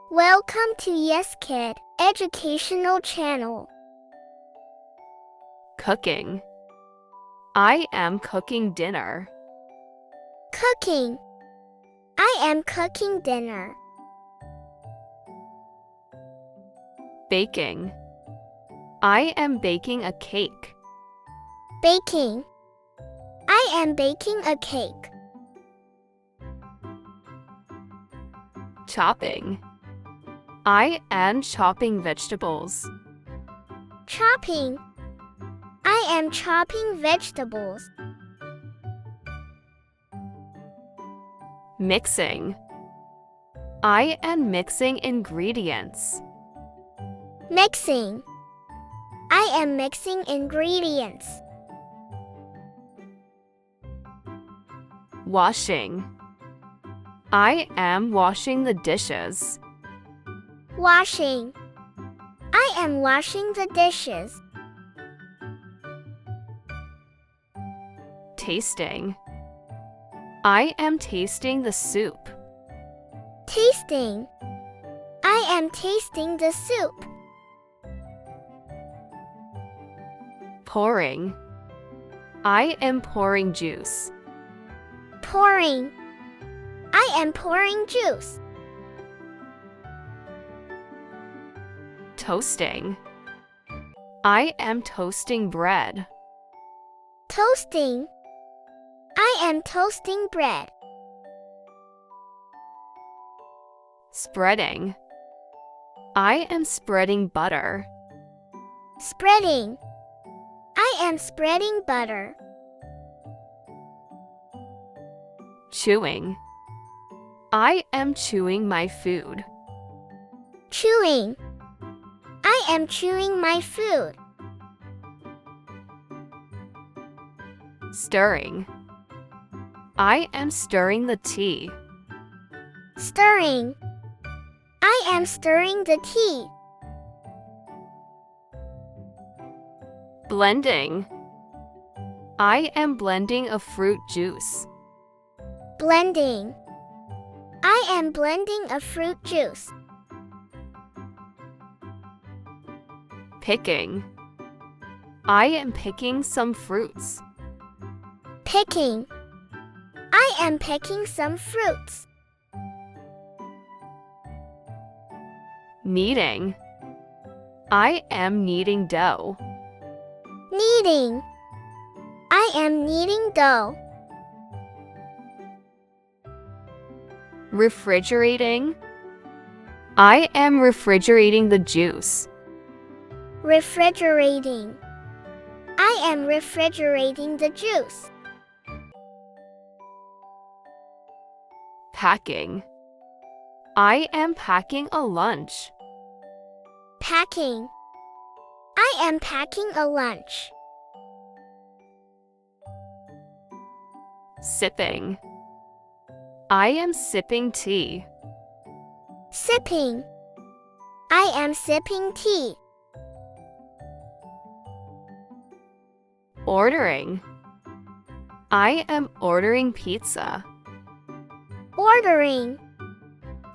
Welcome to Yes Kid Educational Channel. Cooking. I am cooking dinner. Cooking. I am cooking dinner. Baking. I am baking a cake. Baking. I am baking a cake. Chopping. I am chopping vegetables. Chopping. I am chopping vegetables. Mixing. I am mixing ingredients. Mixing. I am mixing ingredients. Washing. I am washing the dishes. Washing. I am washing the dishes. Tasting. I am tasting the soup. Tasting. I am tasting the soup. Pouring. I am pouring juice. Pouring. I am pouring juice. Toasting. I am toasting bread. Toasting. I am toasting bread. Spreading. I am spreading butter. Spreading. I am spreading butter. Chewing. I am chewing my food. Chewing. I am chewing my food. Stirring. I am stirring the tea. Stirring. I am stirring the tea. Blending. I am blending a fruit juice. Blending. I am blending a fruit juice. Picking. I am picking some fruits. Picking. I am picking some fruits. Kneading. I am kneading dough. Kneading. I am kneading dough. Refrigerating. I am refrigerating the juice. Refrigerating. I am refrigerating the juice. Packing. I am packing a lunch. Packing. I am packing a lunch. Sipping. I am sipping tea. Sipping. I am sipping tea. Ordering. I am ordering pizza. Ordering.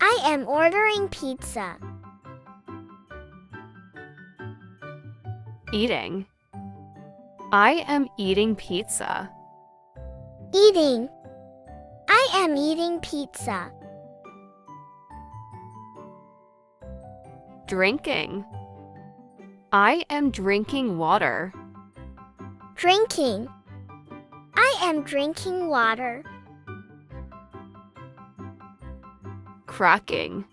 I am ordering pizza. Eating. I am eating pizza. Eating. I am eating pizza. Drinking. I am drinking water. Drinking. I am drinking water. Cracking.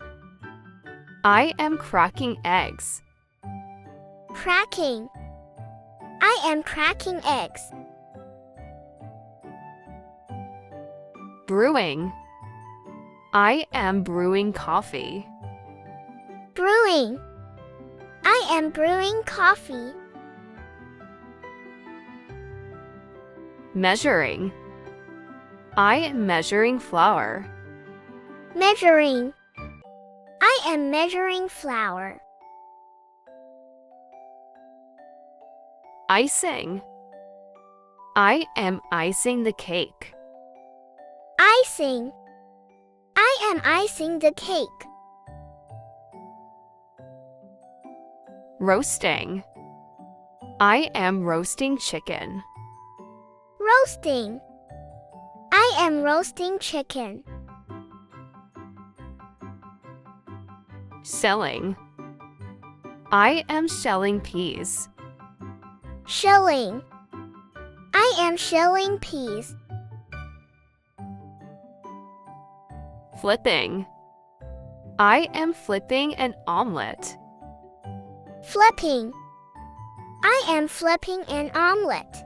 I am cracking eggs. Cracking. I am cracking eggs. Brewing. I am brewing coffee. Brewing. I am brewing coffee. Measuring. I am measuring flour. Measuring. I am measuring flour. Icing. I am icing the cake. Icing. I am icing the cake. Roasting. I am roasting chicken. Roasting. I am roasting chicken. Shelling. I am shelling peas. Shelling. I am shelling peas. Flipping. I am flipping an omelet. Flipping. I am flipping an omelet.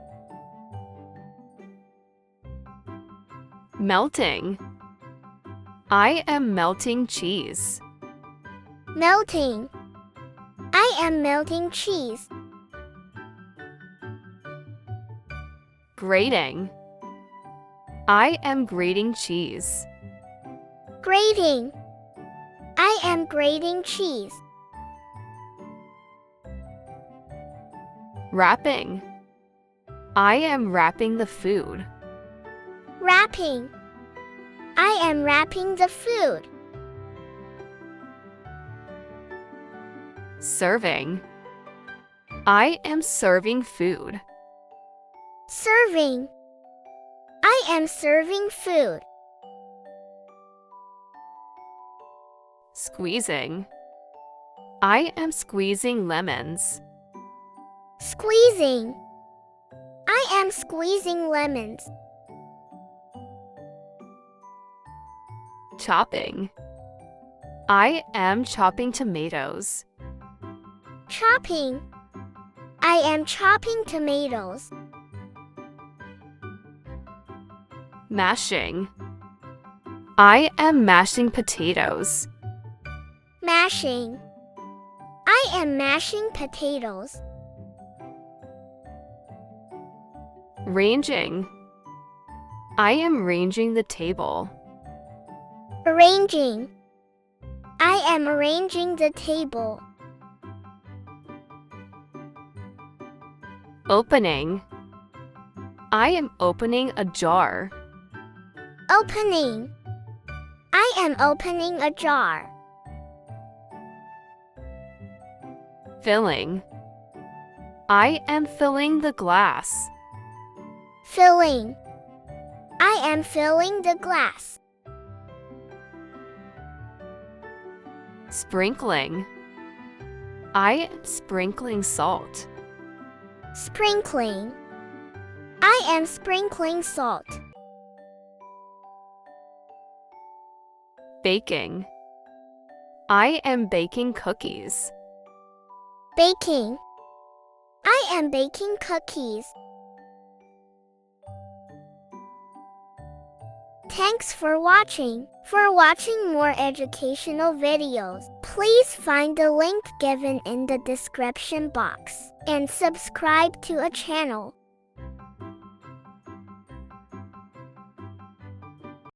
Melting. I am melting cheese. Melting. I am melting cheese. Grating. I am grating cheese. Grating. I am grating cheese. Wrapping. I am wrapping the food. Wrapping. I am wrapping the food. Serving. I am serving food. Serving. I am serving food. Squeezing. I am squeezing lemons. Squeezing. I am squeezing lemons. Chopping. I am chopping tomatoes. Chopping. I am chopping tomatoes. Mashing. I am mashing potatoes. Mashing. I am mashing potatoes. Ranging. I am ranging the table. Arranging. I am arranging the table. Opening. I am opening a jar. Opening. I am opening a jar. Filling. I am filling the glass. Filling. I am filling the glass. Sprinkling. I am sprinkling salt. Sprinkling. I am sprinkling salt. Baking. I am baking cookies. Baking. I am baking cookies. Thanks for watching. For watching more educational videos, please find the link given in the description box and subscribe to our channel.